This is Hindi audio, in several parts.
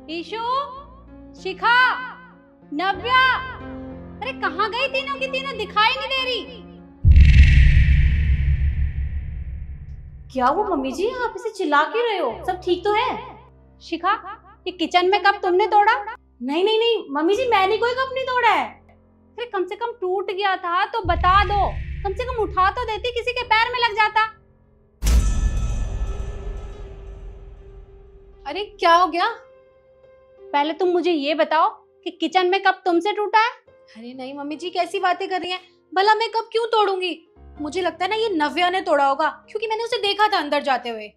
ईशु, शिखा, नव्या, अरे कहाँ गई तीनों की तीनों? दिखाई नहीं दे रही। क्या वो मम्मी जी, आप इसे चिल्ला क्यों रहे हो? सब ठीक तो है? शिखा, ये किचन में कप तुमने तोड़ा? नहीं नहीं नहीं मम्मी जी, मैंने कोई कप नहीं तोड़ा है। अरे कम से कम टूट गया था तो बता दो, कम से कम उठा तो देती, किसी के पैर में लग जाता। अरे क्या हो गया? पहले तुम मुझे ये बताओ कि किचन में कप तुमसे टूटा है? अरे नहीं मम्मी जी, कैसी बातें कर रही हैं? भला मैं कब क्यों तोड़ूंगी? मुझे लगता है ना ये नव्या ने तोड़ा होगा, क्योंकि मैंने उसे देखा था अंदर जाते हुए।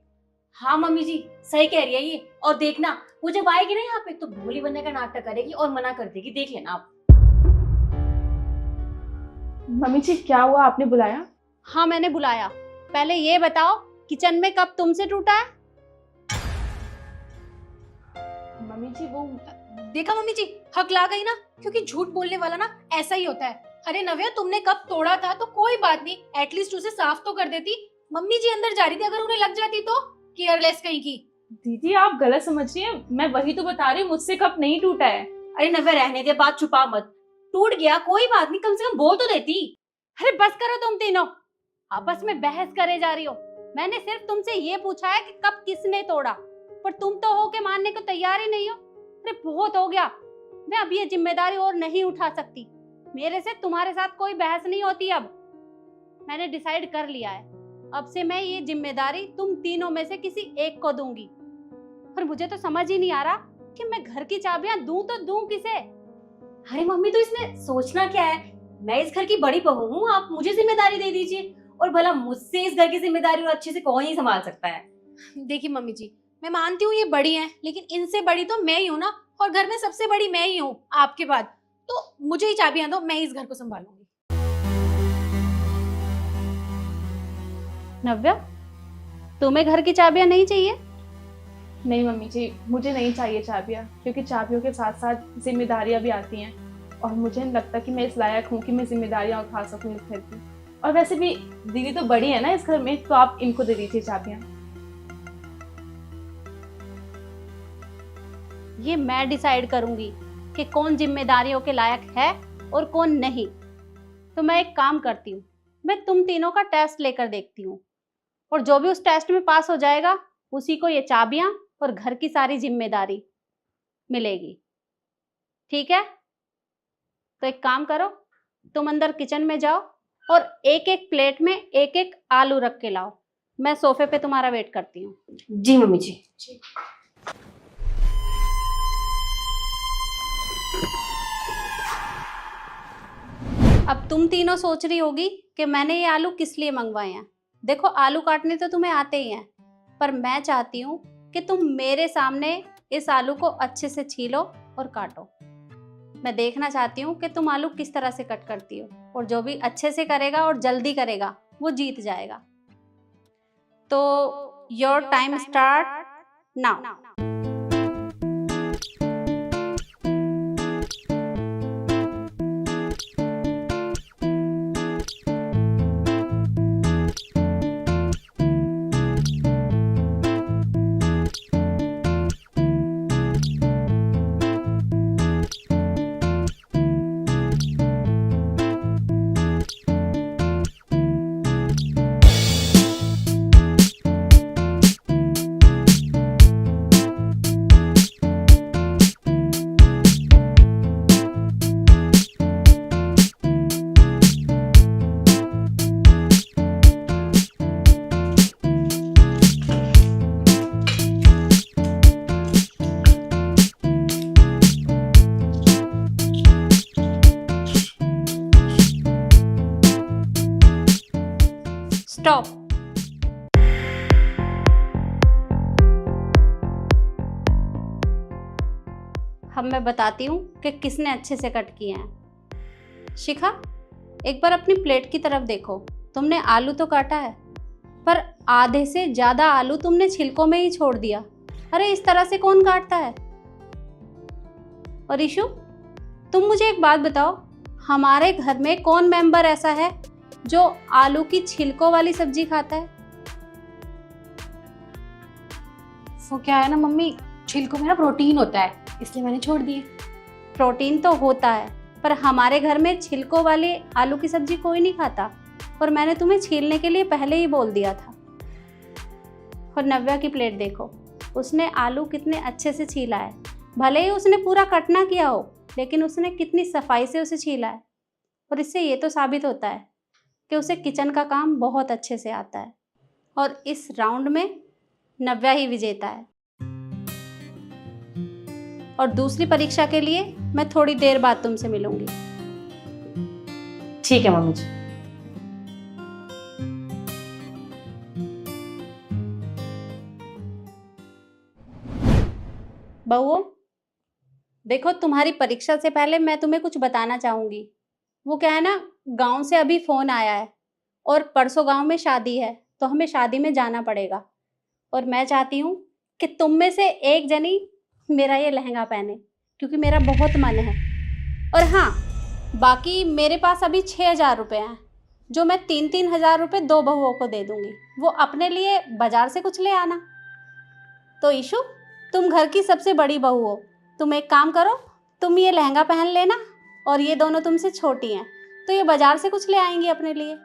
हाँ मम्मी जी, सही कह रही है ये। और देखना, वो जब आएगी ना यहाँ पे तो भोली बनने का नाटक करेगी और मना कर देगी, देख लेना आप। मम्मी जी क्या हुआ, आपने बुलाया? हाँ मैंने बुलाया। पहले ये बताओ किचन में कप तुमसे टूटा है? मम्मी जी वो देखा मम्मी जी, हक ला गई ना, क्योंकि झूठ बोलने वाला ना ऐसा ही होता है। अरे नव्या, तुमने कब तोड़ा था तो कोई बात नहीं, एटलीस्ट उसे साफ तो कर देती। मम्मी जी अंदर जा रही थी, अगर उन्हें लग जाती तो? केयरलेस कहीं की। दीदी आप गलत समझ रही हैं, मैं वही तो बता रही हूँ, मुझसे कप नहीं टूटा है। अरे नव्या रहने दे, बात छुपा मत। टूट गया कोई बात नहीं, कम से कम बोल तो देती। अरे बस करो तुम तीनों, आपस में बहस करे जा रही हो। मैंने सिर्फ तुमसे ये पूछा है कि कब किसने तोड़ा, पर तुम तो हो के मानने को तैयार ही नहीं हो। अरे बहुत हो गया, मैं अब ये जिम्मेदारी और नहीं उठा सकती। मेरे से तुम्हारे साथ कोई बहस नहीं होती। अब मैंने डिसाइड कर लिया है, अब से मैं ये जिम्मेदारी तुम तीनों में से किसी एक को दूंगी। पर मुझे तो समझ ही नहीं आ रहा कि मैं घर की चाबियां दूं तो दूं किसे। अरे मम्मी, तो इसमें सोचना क्या है? मैं इस घर की बड़ी बहू हूँ, आप मुझे जिम्मेदारी दे दीजिए। और भला मुझसे इस घर की जिम्मेदारी और अच्छे से कौन ही संभाल सकता है? देखिए मम्मी जी, मैं मानती हूँ ये बड़ी हैं, लेकिन इनसे बड़ी तो मैं ही हूँ ना, और घर में सबसे बड़ी मैं ही हूँ आपके बाद। तो मुझे ही चाबियां दो, मैं ही इस घर को संभालूंगी। नव्या, तुम्हें घर की चाबियां नहीं चाहिए? नहीं मम्मी जी, मुझे नहीं चाहिए चाबियाँ, क्योंकि चाबियों के साथ साथ जिम्मेदारियाँ भी आती हैं, और मुझे नहीं लगता कि मैं इस लायक हूँ कि मैं जिम्मेदारियाँ उठा सकूँ इस घर की। और वैसे भी दीदी तो बड़ी है ना इस घर में, तो आप इनको दे दीजिए चाबियाँ। ये मैं डिसाइड करूंगी कि कौन जिम्मेदारियों के लायक है और कौन नहीं। तो मैं एक काम करती हूँ, मैं तुम तीनों का टेस्ट लेकर देखती हूँ, और जो भी उस टेस्ट में पास हो जाएगा उसी को ये चाबियां और घर की सारी जिम्मेदारी मिलेगी। ठीक है? तो एक काम करो, तुम अंदर किचन में जाओ और एक एक प्लेट में एक एक आलू रख के लाओ। मैं सोफे पे तुम्हारा वेट करती हूँ। जी मम्मी जी। अब तुम तीनों सोच रही होगी कि मैंने ये आलू किस लिए मंगवाए हैं। देखो, आलू काटने तो तुम्हें आते ही हैं, पर मैं चाहती हूँ कि तुम मेरे सामने इस आलू को अच्छे से छीलो और काटो। मैं देखना चाहती हूँ कि तुम आलू किस तरह से कट करती हो, और जो भी अच्छे से करेगा और जल्दी करेगा वो जीत जाएगा। तो your time start now. Stop. अब मैं बताती हूँ कि किसने अच्छे से कट किए हैं। शिखा, एक बार अपनी प्लेट की तरफ देखो। तुमने आलू तो काटा है, पर आधे से ज्यादा आलू तुमने छिलकों में ही छोड़ दिया। अरे इस तरह से कौन काटता है? और ईशु, तुम मुझे एक बात बताओ, हमारे घर में कौन मेंबर ऐसा है जो आलू की छिलकों वाली सब्जी खाता है? वो क्या है ना मम्मी, छिलकों में ना प्रोटीन होता है, इसलिए मैंने छोड़ दिए। प्रोटीन तो होता है, पर हमारे घर में छिलकों वाले आलू की सब्जी कोई नहीं खाता, और मैंने तुम्हें छीलने के लिए पहले ही बोल दिया था। और नव्या की प्लेट देखो, उसने आलू कितने अच्छे से छीला है। भले ही उसने पूरा कट ना किया हो, लेकिन उसने कितनी सफाई से उसे छीला है। और इससे ये तो साबित होता है कि उसे किचन का काम बहुत अच्छे से आता है। और इस राउंड में नव्या ही विजेता है। और दूसरी परीक्षा के लिए मैं थोड़ी देर बाद तुमसे मिलूंगी। ठीक है मम्मी जी। बहुओं, देखो, तुम्हारी परीक्षा से पहले मैं तुम्हें कुछ बताना चाहूंगी। वो क्या है ना, गांव से अभी फोन आया है और परसों गांव में शादी है, तो हमें शादी में जाना पड़ेगा। और मैं चाहती हूँ कि तुम में से एक जनी मेरा ये लहंगा पहने, क्योंकि मेरा बहुत मन है। और हाँ, बाकी मेरे पास अभी 6,000 रुपये हैं, जो मैं 3-3 हज़ार रुपये 2 बहुओं को दे दूँगी। वो अपने लिए बाजार से कुछ ले आना। तो ईशु, तुम घर की सबसे बड़ी बहू हो, तुम एक काम करो, तुम ये लहंगा पहन लेना, और ये दोनों तुमसे छोटी हैं, तो ये बाजार से कुछ ले आएंगी अपने लिए।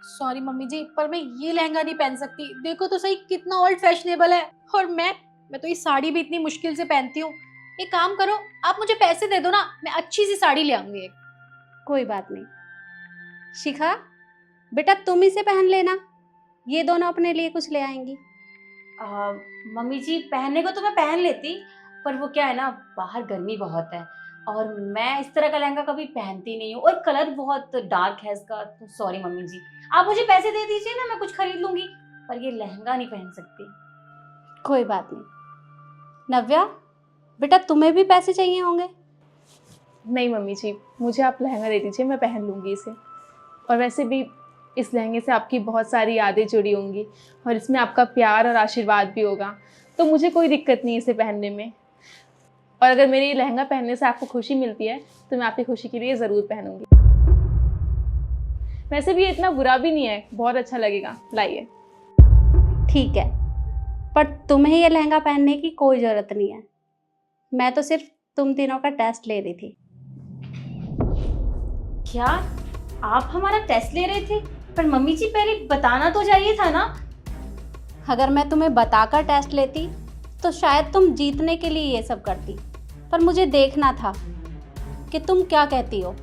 सॉरी मम्मी जी, पर मैं ये लहंगा नहीं पहन सकती। देखो तो सही कितना ओल्ड फैशनेबल है, और मैं तो ये साड़ी भी इतनी मुश्किल से पहनती हूँ। एक काम करो, आप मुझे पैसे दे दो ना, मैं अच्छी सी साड़ी ले आऊंगी एक। कोई बात नहीं। शिखा, बेटा तुम इसे पहन लेना, ये दोनों अपने लिए कुछ ले आएंगी। मम्मी जी, पहनने को तो मैं पहन लेती, पर वो क्या है ना, बाहर गर्मी बहुत है और मैं इस तरह का लहंगा कभी पहनती नहीं हूँ, और कलर बहुत डार्क है इसका। तो सॉरी मम्मी जी, आप मुझे पैसे दे दीजिए ना, मैं कुछ खरीद लूंगी, पर ये लहंगा नहीं पहन सकती। कोई बात नहीं। नव्या, बेटा तुम्हें भी पैसे चाहिए होंगे। नहीं मम्मी जी, मुझे आप लहंगा दे दीजिए, मैं पहन लूँगी इसे। और वैसे भी इस लहंगे से आपकी बहुत सारी यादें जुड़ी होंगी, और इसमें आपका प्यार और आशीर्वाद भी होगा, तो मुझे कोई दिक्कत नहीं इसे पहनने में। और अगर मेरे ये लहंगा पहनने से आपको खुशी मिलती है, तो मैं आपकी खुशी के लिए ज़रूर पहनूंगी। वैसे भी ये इतना बुरा भी नहीं है, बहुत अच्छा लगेगा, लाइए। ठीक है, पर तुम्हें ये लहंगा पहनने की कोई ज़रूरत नहीं है। मैं तो सिर्फ तुम तीनों का टेस्ट ले रही थी। क्या आप हमारा टेस्ट ले रहे थे? पर मम्मी जी, पहले बताना तो चाहिए था ना। अगर मैं तुम्हें बताकर टेस्ट लेती तो शायद तुम जीतने के लिए ये सब करती, पर मुझे देखना था कि तुम क्या कहती हो,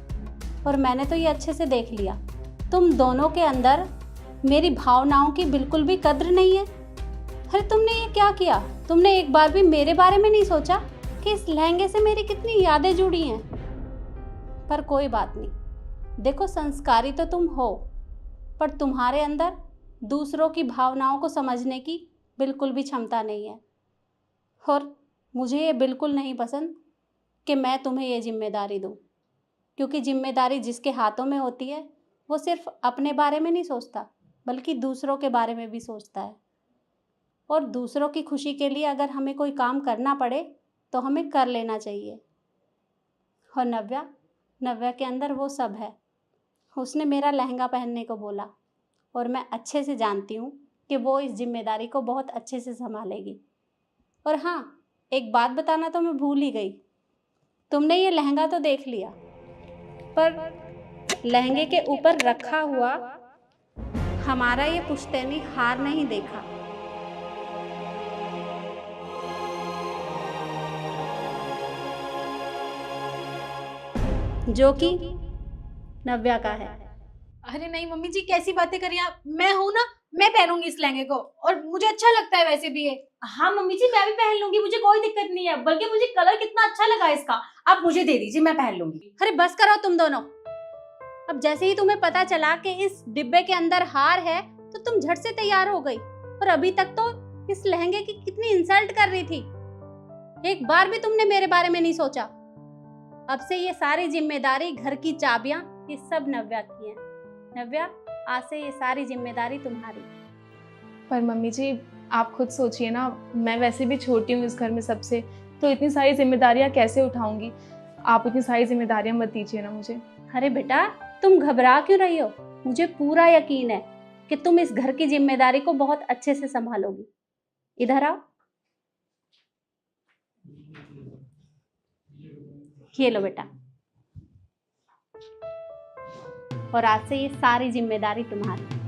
और मैंने तो ये अच्छे से देख लिया। तुम दोनों के अंदर मेरी भावनाओं की बिल्कुल भी कद्र नहीं है। अरे तुमने ये क्या किया? तुमने एक बार भी मेरे बारे में नहीं सोचा कि इस लहंगे से मेरी कितनी यादें जुड़ी हैं। पर कोई बात नहीं, देखो, संस्कारी तो तुम हो, पर तुम्हारे अंदर दूसरों की भावनाओं को समझने की बिल्कुल भी क्षमता नहीं है। और मुझे ये बिल्कुल नहीं पसंद कि मैं तुम्हें ये जिम्मेदारी दूँ, क्योंकि जिम्मेदारी जिसके हाथों में होती है वो सिर्फ अपने बारे में नहीं सोचता, बल्कि दूसरों के बारे में भी सोचता है। और दूसरों की खुशी के लिए अगर हमें कोई काम करना पड़े तो हमें कर लेना चाहिए। और नव्या के अंदर वो सब है। उसने मेरा लहंगा पहनने को बोला, और मैं अच्छे से जानती हूँ कि वो इस जिम्मेदारी को बहुत अच्छे से संभालेगी। और हाँ, एक बात बताना तो मैं भूल ही गई। तुमने ये लहंगा तो देख लिया, पर लहंगे के ऊपर रखा हुआ हमारा ये पुश्तैनी हार नहीं देखा। जो कि नव्या का है। अरे नहीं मम्मी जी, कैसी बातें करी आप? मैं हूं ना, मैं पहनूंगी इस लहंगे को, और मुझे अच्छा लगता है वैसे भी ये। हाँ मम्मी जी, मैं भी पहन लूंगी, मुझे कोई दिक्कत नहीं है, बल्कि मुझे कलर कितना अच्छा लगा इसका। आप मुझे दे दीजिए, मैं पहन लूंगी। अरे बस करो तुम दोनों। अब जैसे ही तुम्हें पता चला कि इस डिब्बे के अंदर हार है, तो तुम झट से तैयार हो गई, और अभी तक तो इस लहंगे की कितनी इंसल्ट कर रही थी। एक बार भी तुमने मेरे बारे में नहीं सोचा। अब से ये सारी जिम्मेदारी, घर की चाबियां, ये सब नव्या की है। नव्या, आज से ये सारी जिम्मेदारी तुम्हारी। पर मम्मी जी, आप खुद सोचिए ना, मैं वैसे भी छोटी हूँ इस घर में सबसे, तो इतनी सारी जिम्मेदारियाँ कैसे उठाऊंगी? आप इतनी सारी जिम्मेदारियाँ मत दीजिए ना मुझे। अरे बेटा, तुम घबरा क्यों रही हो? मुझे पूरा यकीन है कि तुम इस घर की जिम्मेदारी को बहुत अच्छे से संभालोगी। इधर आओ। ये लो बेटा, और आज से ये सारी जिम्मेदारी तुम्हारी।